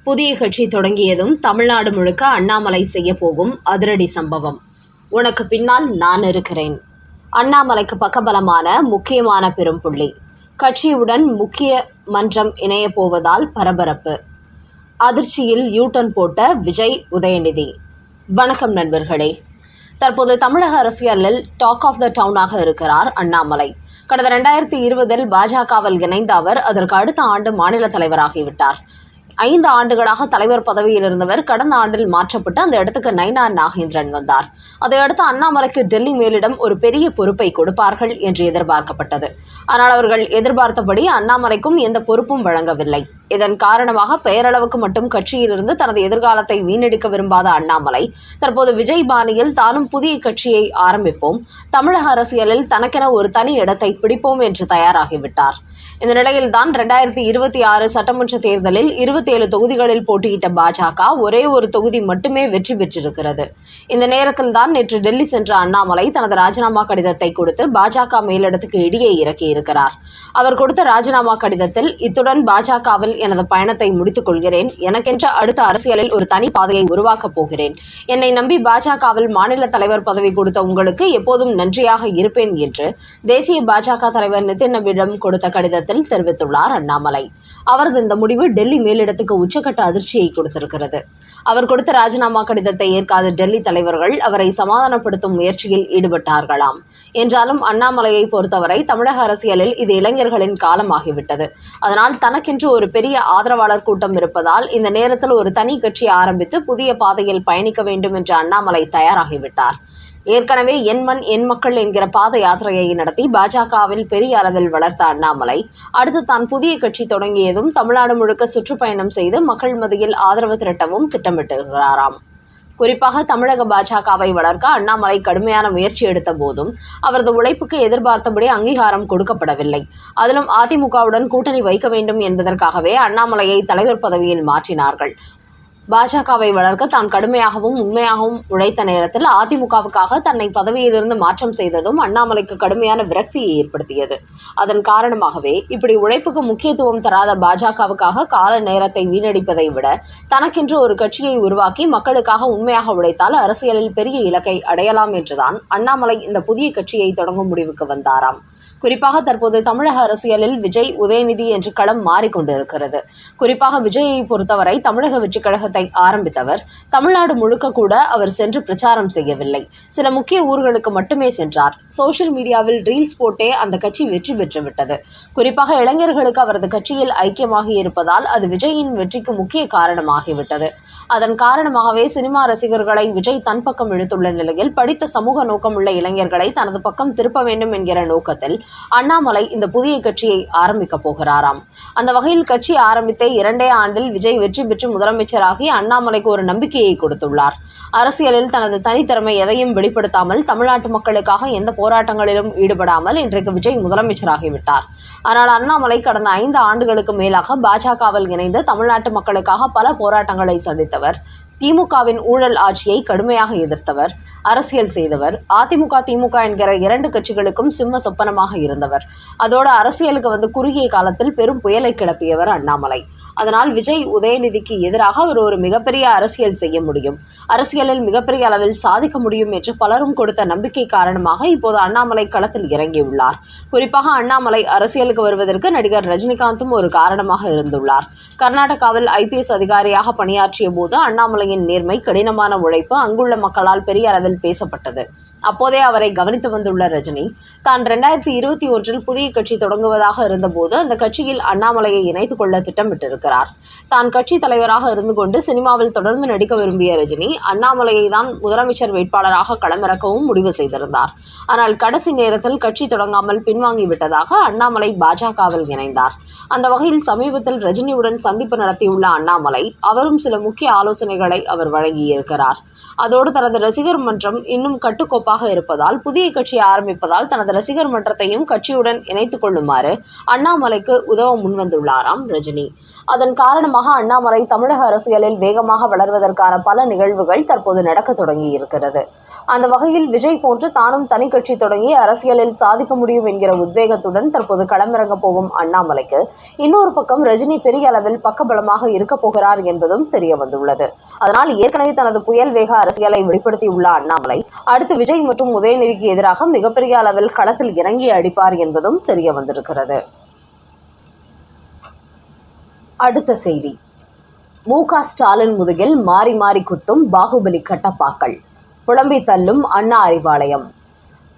புதிய கட்சி தொடங்கியதும் தமிழ்நாடு முழுக்க அண்ணாமலை செய்ய போகும் அதிரடி சம்பவம். உனக்கு பின்னால் நான் இருக்கிறேன். அண்ணாமலைக்கு பக்கபலமான முக்கியமான பெரும்புள்ளி. கட்சியுடன் முக்கிய மன்றம் இணைய போவதால் பரபரப்பு. அதிர்ச்சியில் யூட்டன் போட்ட விஜய், உதயநிதி. வணக்கம் நண்பர்களே. தற்போது தமிழக அரசியலில் டாக் ஆஃப் த டவுனாக இருக்கிறார் அண்ணாமலை. கடந்த 2020 பாஜகவில் இணைந்த அவர் அதற்கு அடுத்த ஆண்டு மாநில தலைவராகிவிட்டார். 5 ஆண்டுகளாக தலைவர் பதவியில் இருந்தவர் கடந்த ஆண்டில் மாற்றப்பட்டு அந்த இடத்துக்கு நயினார் நாகேந்திரன் வந்தார். அதையடுத்து அண்ணாமலைக்கு டெல்லி மேலிடம் ஒரு பெரிய பொறுப்பை கொடுப்பார்கள் என்று எதிர்பார்க்கப்பட்டது. ஆனால் அவர்கள் எதிர்பார்த்தபடி அண்ணாமலைக்கும் எந்த பொறுப்பும் வழங்கவில்லை. இதன் காரணமாக பெயரளவுக்கு மட்டும் கட்சியிலிருந்து தனது எதிர்காலத்தை வீணடிக்க விரும்பாத அண்ணாமலை தற்போது விஜய் பாணியில் தானும் புதிய கட்சியை ஆரம்பிப்போம், தமிழக அரசியலில் தனக்கென ஒரு தனி இடத்தை பிடிப்போம் என்று தயாராகிவிட்டார். இந்த நிலையில்தான் 2026 சட்டமன்ற தேர்தலில் 27 தொகுதிகளில் போட்டியிட்ட பாஜக ஒரே ஒரு தொகுதி மட்டுமே வெற்றி பெற்றிருக்கிறது. இந்த நேரத்தில் தான் நேற்று டெல்லி சென்ற அண்ணாமலை தனது ராஜினாமா கடிதத்தை கொடுத்து பாஜக மேலிடத்துக்கு இடியை இறக்கியிருக்கிறார். அவர் கொடுத்த ராஜினாமா கடிதத்தில், இத்துடன் பாஜகவில் எனது பயணத்தை முடித்துக் கொள்கிறேன். எனக்கென்ற அடுத்த அரசியலில் ஒரு தனி பாதையை உருவாக்கப் போகிறேன். என்னை நம்பி பாஜகவில் மாநில தலைவர் பதவி கொடுத்த உங்களுக்கு எப்போதும் நன்றியாக இருப்பேன் என்று தேசிய பாஜக தலைவர் நிதினிடம் கொடுத்த கடிதத்தில் தெரிவித்துள்ளார் அண்ணாமலை. அவரது இந்த முடிவு டெல்லி மேலிடத்துக்கு உச்சக்கட்ட அதிர்ச்சியை கொடுத்திருக்கிறது. அவர் கொடுத்த ராஜினாமா கடிதத்தை ஏற்காத டெல்லி தலைவர்கள் அவரை சமாதானப்படுத்தும் முயற்சியில் ஈடுபட்டார்களாம். என்றாலும் அண்ணாமலையை பொறுத்தவரை தமிழக அரசியலில் இது இளைஞர்களின் காலமாகிவிட்டது. அதனால் தனக்கென்று ஒரு பெரிய ஆதரவாளர் கூட்டம் இருப்பதால் இந்த நேரத்தில் ஒரு தனி கட்சி ஆரம்பித்து புதிய பாதையில் பயணிக்க வேண்டும் என்று அண்ணாமலை தயாராகிவிட்டார். ஏற்கனவே என் மண் என் மக்கள் என்கிற பாத யாத்திரையை நடத்தி பாஜகவில் பெரிய அளவில் வளர்த்த அண்ணாமலை அடுத்து தான் புதிய கட்சி தொடங்கியதும் தமிழ்நாடு முழுக்க சுற்றுப்பயணம் செய்து மக்கள் மத்தியில் ஆதரவு திரட்டவும் திட்டமிட்டிருக்கிறாராம். குறிப்பாக தமிழக பாஜகவை வளர்க்க அண்ணாமலை கடுமையான முயற்சி எடுத்த போதும் அவரது உழைப்புக்கு எதிர்பார்த்தபடி அங்கீகாரம் கொடுக்கப்படவில்லை. அதிலும் அதிமுகவுடன் கூட்டணி வைக்க வேண்டும் என்பதற்காகவே அண்ணாமலையை தலைவர் பதவியில் மாற்றினார்கள். பாஜகவை வளர்க்க தான் கடுமையாகவும் உண்மையாகவும் உழைத்த நேரத்தில் அதிமுகவுக்காக தன்னை பதவியிலிருந்து மாற்றம் செய்ததும் அண்ணாமலைக்கு கடுமையான விரக்தியை ஏற்படுத்தியது. அதன் காரணமாகவே இப்படி உழைப்புக்கு முக்கியத்துவம் தராத பாஜகவுக்காக கால நேரத்தை வீணடிப்பதை விட தனக்கென்று ஒரு கட்சியை உருவாக்கி மக்களுக்காக உண்மையாக உழைத்தால் அரசியலில் பெரிய இலக்கை அடையலாம் என்றுதான் அண்ணாமலை இந்த புதிய கட்சியை தொடங்கும் முடிவுக்கு வந்தாராம். குறிப்பாக தற்போது தமிழக அரசியலில் விஜய், உதயநிதி என்று களம் மாறிக்கொண்டிருக்கிறது. குறிப்பாக விஜயை பொறுத்தவரை தமிழக வெற்றிக் கழகத்தை ஆரம்பித்தவர் தமிழ்நாடு முழுக்க கூட அவர் சென்று பிரச்சாரம் செய்யவில்லை. சில முக்கிய ஊர்களுக்கு மட்டுமே சென்றார். சோஷியல் மீடியாவில் ரீல்ஸ் போட்டே அந்த கட்சி வெற்றி பெற்றுவிட்டது. குறிப்பாக இளைஞர்களுக்கு அவரது கட்சியில் ஐக்கியமாகி இருப்பதால் அது விஜயின் வெற்றிக்கு முக்கிய காரணமாகிவிட்டது. அதன் காரணமாகவே சினிமா ரசிகர்களை விஜய் தன் பக்கம் இழுத்துள்ள நிலையில் படித்த சமூக நோக்கமுள்ள இளைஞர்களை தனது பக்கம் திருப்ப வேண்டும் என்கிற நோக்கத்தில் அண்ணாமலை இந்த புதிய கட்சியை ஆரம்பிக்க போகிறாராம். அந்த வகையில் கட்சி ஆரம்பித்தே 2 ஆண்டில் விஜய் வெற்றி பெற்று முதலமைச்சராகி அண்ணாமலைக்கு ஒரு நம்பிக்கையை கொடுத்துள்ளார். அரசியலில் தனது தனித்திறமை எதையும் வெளிப்படுத்தாமல் தமிழ்நாட்டு மக்களுக்காக எந்த போராட்டங்களிலும் ஈடுபடாமல் இன்றைக்கு விஜய் முதலமைச்சராகிவிட்டார். ஆனால் அண்ணாமலை கடந்த 5 ஆண்டுகளுக்கு மேலாக பாஜகவில் இணைந்து தமிழ்நாட்டு மக்களுக்காக பல போராட்டங்களை சந்தித்தவர். திமுகவின் ஊழல் ஆட்சியை கடுமையாக எதிர்த்தவர், அரசியல் செய்தவர். அதிமுக, திமுக என்கிற 2 கட்சிகளுக்கும் சிம்ம சொப்பனமாக இருந்தவர். அதோடு அரசியலுக்கு வந்து குறுகிய காலத்தில் பெரும் புயலை கிளப்பியவர் அண்ணாமலை. அதனால் விஜய், உதயநிதிக்கு எதிராக அவர் ஒரு மிகப்பெரிய அரசியல் செய்ய முடியும், அரசியலில் மிகப்பெரிய அளவில் சாதிக்க முடியும் என்று பலரும் கொடுத்த நம்பிக்கை காரணமாக இப்போது அண்ணாமலை களத்தில் இறங்கியுள்ளார். குறிப்பாக அண்ணாமலை அரசியலுக்கு வருவதற்கு நடிகர் ரஜினிகாந்தும் ஒரு காரணமாக இருந்துள்ளார். கர்நாடகாவில் IPS அதிகாரியாக பணியாற்றிய போது அண்ணாமலையின் நேர்மை, கடினமான உழைப்பு அங்குள்ள மக்களால் பெரிய அளவில் பேசப்பட்டது. அப்போதே அவரை கவனித்து வந்துள்ள ரஜினி தான் 2021 புதிய கட்சி தொடங்குவதாக இருந்தபோது அந்த கட்சியில் அண்ணாமலையை இணைத்துக் கொள்ள திட்டமிட்டிருக்கிறார். தான் கட்சி தலைவராக இருந்து கொண்டு சினிமாவில் தொடர்ந்து நடிக்க விரும்பிய ரஜினி அண்ணாமலையை தான் முதலமைச்சர் வேட்பாளராக களமிறக்கவும் முடிவு செய்திருந்தார். ஆனால் கடைசி நேரத்தில் கட்சி தொடங்காமல் பின்வாங்கிவிட்டதாக அண்ணாமலை பாஜகவில் இணைந்தார். அந்த வகையில் சமீபத்தில் ரஜினியுடன் சந்திப்பு நடத்தியுள்ள அண்ணாமலை அவரும் சில முக்கிய ஆலோசனைகளை அவர் வழங்கியிருக்கிறார். அதோடு தனது ரசிகர் மன்றம் இன்னும் கட்டுக்கோப்பாக இருப்பதால் புதிய கட்சி ஆரம்பிப்பதால் தனது ரசிகர் மன்றத்தையும் கட்சியுடன் இணைத்துக் கொள்ளுமாறு அண்ணாமலைக்கு உதவ முன்வந்துள்ளாராம் ரஜினி. அதன் காரணமாக அண்ணாமலை தமிழக அரசியலில் வேகமாக வளர்வதற்கான பல நிகழ்வுகள் தற்போது நடக்க தொடங்கி இருக்கிறது. அந்த வகையில் விஜய் போன்று தானும் தனி கட்சி தொடங்கி அரசியலில் சாதிக்க முடியும் என்கிற உத்வேகத்துடன் தற்போது களமிறங்க போகும் அண்ணாமலைக்கு இன்னொரு பக்கம் ரஜினி பெரிய அளவில் பக்கபலமாக இருக்க போகிறார் என்பதும் தெரிய வந்துள்ளது. அதனால் ஏற்கனவே தனது புயல் வேக அரசியலை வெளிப்படுத்தியுள்ள அண்ணாமலை அடுத்து விஜய் மற்றும் உதயநிதிக்கு எதிராக மிகப்பெரிய அளவில் களத்தில் இறங்கி அடிப்பார் என்பதும் தெரிய வந்திருக்கிறது. அடுத்த செய்தி. மு.க. ஸ்டாலின் முதுகில் மாறி மாறி குத்தும் பாகுபலி கட்டப்பாக்கள், புலம்பி தள்ளும் அண்ணா அறிவாலயம்.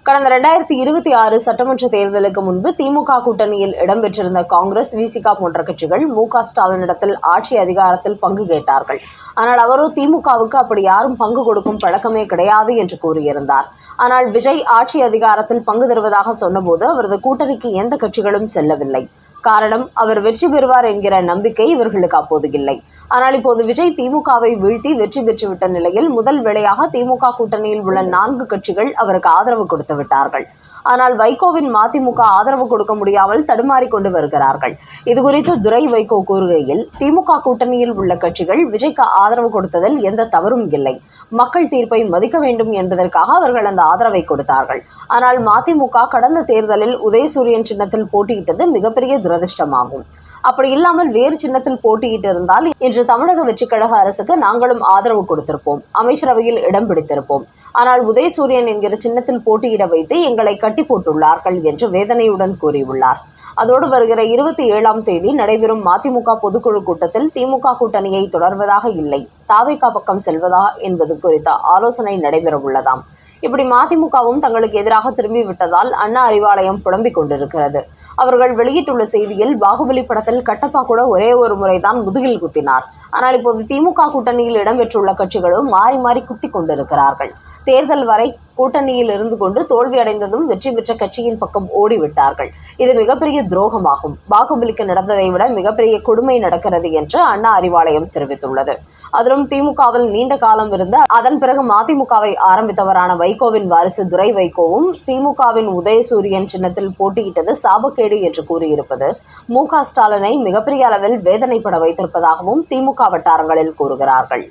கடந்த 2026 சட்டமன்ற தேர்தலுக்கு முன்பு திமுக கூட்டணியில் இடம்பெற்றிருந்த காங்கிரஸ், விசிக போன்ற கட்சிகள் மு.க. ஸ்டாலினிடத்தில் ஆட்சி அதிகாரத்தில் பங்கு கேட்டார்கள். ஆனால் அவரோ திமுகவுக்கு அப்படி யாரும் பங்கு கொடுக்கும் பழக்கமே கிடையாது என்று கூறியிருந்தார். ஆனால் விஜய் ஆட்சி அதிகாரத்தில் பங்கு தருவதாக சொன்னபோது அவரது கூட்டணிக்கு எந்த கட்சிகளும் செல்லவில்லை. காரணம், அவர் வெற்றி பெறுவார் என்கிற நம்பிக்கை இவர்களுக்கு அப்போது இல்லை. ஆனால் இப்போது விஜய் திமுகவை வீழ்த்தி வெற்றி பெற்றுவிட்ட நிலையில் முதல் வேளையாக திமுக கூட்டணியில் உள்ள 4 கட்சிகள் அவருக்கு ஆதரவு கொடுத்து விட்டார்கள். ஆனால் வைகோவின் மதிமுக ஆதரவு கொடுக்க முடியாமல் தடுமாறிக் கொண்டு வருகிறார்கள். இதுகுறித்து துரை வைகோ கூறுகையில், திமுக கூட்டணியில் உள்ள கட்சிகள் விஜய்க்கு ஆதரவு கொடுத்ததில் எந்த தவறும் இல்லை. மக்கள் தீர்ப்பை மதிக்க வேண்டும் என்பதற்காக அவர்கள் அந்த ஆதரவை கொடுத்தார்கள். ஆனால் மதிமுக கடந்த தேர்தலில் உதயசூரியன் சின்னத்தில் போட்டியிட்டது மிகப்பெரிய துரதிர்ஷ்டமாகும். அப்படி இல்லாமல் வேறு சின்னத்தில் போட்டியிட்டு இருந்தால் இன்று தமிழக வெற்றிக்கழக அரசுக்கு நாங்களும் ஆதரவு கொடுத்திருப்போம், அமைச்சரவையில் இடம் பிடித்திருப்போம். ஆனால் உதயசூரியன் என்கிற சின்னத்தில் போட்டியிட வைத்து எங்களை கட்டி போட்டுள்ளார்கள் என்று வேதனையுடன் கூறியுள்ளார். அதோடு வருகிற 27ஆம் தேதி நடைபெறும் மதிமுக பொதுக்குழு கூட்டத்தில் திமுக கூட்டணியை தொடர்வதாக இல்லை, தாவேகா பக்கம் செல்வதா என்பது குறித்த ஆலோசனை நடைபெற உள்ளதாம். இப்படி மதிமுகவும் தங்களுக்கு எதிராக திரும்பி விட்டதால் அண்ணா அறிவாலயம் புலம்பிக் கொண்டிருக்கிறது. அவர்கள் வெளியிட்டுள்ள செய்தியில், பாகுபலி படத்தில் கட்டப்பா கூட ஒரே ஒரு முறைதான் முதுகில் குத்தினார். ஆனால் இப்போது திமுக கூட்டணியில் இடம்பெற்றுள்ள கட்சிகளும் மாறி மாறி குத்தி கொண்டிருக்கிறார்கள். தேர்தல் வரை கூட்டணியில் இருந்து கொண்டு தோல்வி அடைந்ததும் வெற்றி பெற்ற கட்சியின் பக்கம் ஓடிவிட்டார்கள். இது மிகப்பெரிய துரோகமாகும். பாகுபலிக்கு நடந்ததை விட மிகப்பெரிய கொடுமை நடக்கிறது என்று அண்ணா அறிவாலயம் தெரிவித்துள்ளது. அதிலும் திமுகவில் நீண்ட காலம் இருந்து அதன் பிறகு மதிமுகவை ஆரம்பித்தவரான வைகோவின் வாரிசு துரை வைகோவும் திமுகவின் உதயசூரியன் சின்னத்தில் போட்டியிட்டது சாபக்கேடு என்று கூறியிருப்பது மு.க. ஸ்டாலினை மிகப்பெரிய அளவில் வேதனைப்பட வைத்திருப்பதாகவும் திமுக வட்டாரங்களில் கூறுகிறார்கள்.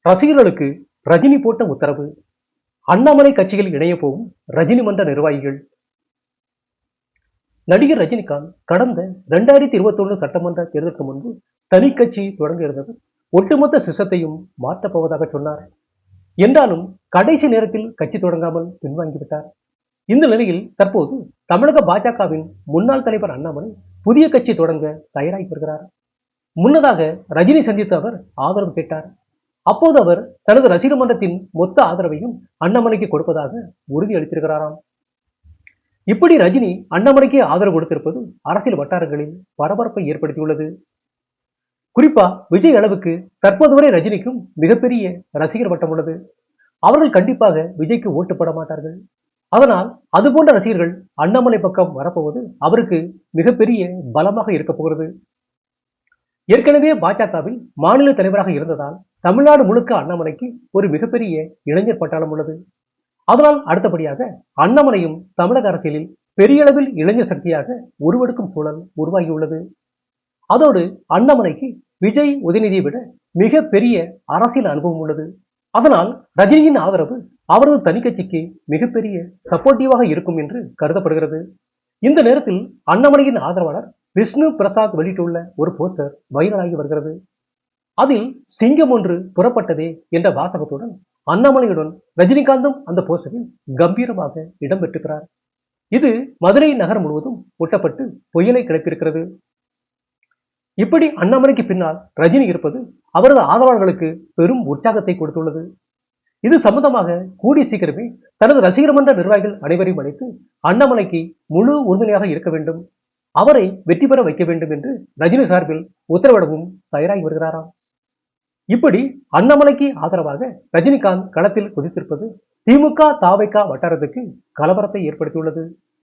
ரசிகர்களுக்கு ரஜினி போட்ட உத்தரவு. அண்ணாமலை கட்சியில் இணைய போகும் ரஜினி மன்ற நிர்வாகிகள். நடிகர் ரஜினிகாந்த் கடந்த 2021 சட்டமன்ற தேர்தலுக்கு முன்பு தனி கட்சி தொடங்க இருந்தது ஒட்டுமொத்த சிஸ்டத்தையும் மாற்றப் போவதாக சொன்னார். என்றாலும் கடைசி நேரத்தில் கட்சி தொடங்காமல் பின்வாங்கிவிட்டார். இந்த நிலையில் தற்போது தமிழக பாஜகவின் முன்னாள் தலைவர் அண்ணாமலை புதிய கட்சி தொடங்க தயாராகி வருகிறார். முன்னதாக ரஜினி சந்தித்து அவர் ஆதரவு கேட்டார். அப்போது அவர் தனது ரசிகர் மன்றத்தின் மொத்த ஆதரவையும் அண்ணாமலைக்கு கொடுப்பதாக உறுதி அளித்திருக்கிறாராம். இப்படி ரஜினி அண்ணாமலைக்கு ஆதரவு கொடுத்திருப்பது அரசியல் வட்டாரங்களில் பரபரப்பை ஏற்படுத்தியுள்ளது. குறிப்பா விஜய் அளவுக்கு தற்போது வரை ரஜினிக்கும் மிகப்பெரிய ரசிகர் வட்டம் உள்ளது. அவர்கள் கண்டிப்பாக விஜய்க்கு ஓட்டு போட மாட்டார்கள். அதனால் அதுபோன்ற ரசிகர்கள் அண்ணாமலை பக்கம் வரப்போவது அவருக்கு மிகப்பெரிய பலமாக இருக்க போகிறது. ஏற்கனவே பாஜகவில் மாநில தலைவராக இருந்ததால் தமிழ்நாடு முழுக்க அண்ணாமலைக்கு ஒரு மிகப்பெரிய இளைஞர் பட்டாளம் உள்ளது. அதனால் அடுத்தபடியாக அண்ணாமலையும் தமிழக அரசியலில் பெரிய அளவில் இளைஞர் சக்தியாக உருவெடுக்கும் சூழல் உருவாகியுள்ளது. அதோடு அண்ணாமலைக்கு விஜய், உதயநிதியை விட மிக பெரிய அரசியல் அனுபவம் உள்ளது. அதனால் ரஜினியின் ஆதரவு அவரது தனி கட்சிக்கு மிகப்பெரிய சப்போர்ட்டிவாக இருக்கும் என்று கருதப்படுகிறது. இந்த நேரத்தில் அண்ணாமலையின் ஆதரவாளர் விஷ்ணு பிரசாத் வெளியிட்டுள்ள ஒரு போஸ்டர் வைரலாகி வருகிறது. அதில் சிங்கம் ஒன்று புறப்பட்டதே என்ற வாசகத்துடன் அண்ணாமலையுடன் ரஜினிகாந்தும் அந்த போஸ்டரில் கம்பீரமாக இடம்பெற்றிருக்கிறார். இது மதுரை நகரம் முழுவதும் ஒட்டப்பட்டு புயலை கிளப்பியிருக்கிறது. இப்படி அண்ணாமலைக்கு பின்னால் ரஜினி இருப்பது அவரது ஆதரவாளர்களுக்கு பெரும் உற்சாகத்தை கொடுத்துள்ளது. இது சம்பந்தமாக கூடிய சீக்கிரமே தனது ரசிகர் மன்ற நிர்வாகிகள் அனைவரையும் அழைத்து அண்ணாமலைக்கு முழு உறுதுணையாக இருக்க வேண்டும், அவரை வெற்றி பெற வைக்க வேண்டும் என்று ரஜினி சார்பில் உத்தரவிடவும் தயாராகி வருகிறாராம். இப்படி அண்ணாமலைக்கு ஆதரவாக ரஜினிகாந்த் களத்தில் குதித்திருப்பது திமுக தாவேகா வட்டாரத்துக்கு கலவரத்தை ஏற்படுத்தியுள்ளது.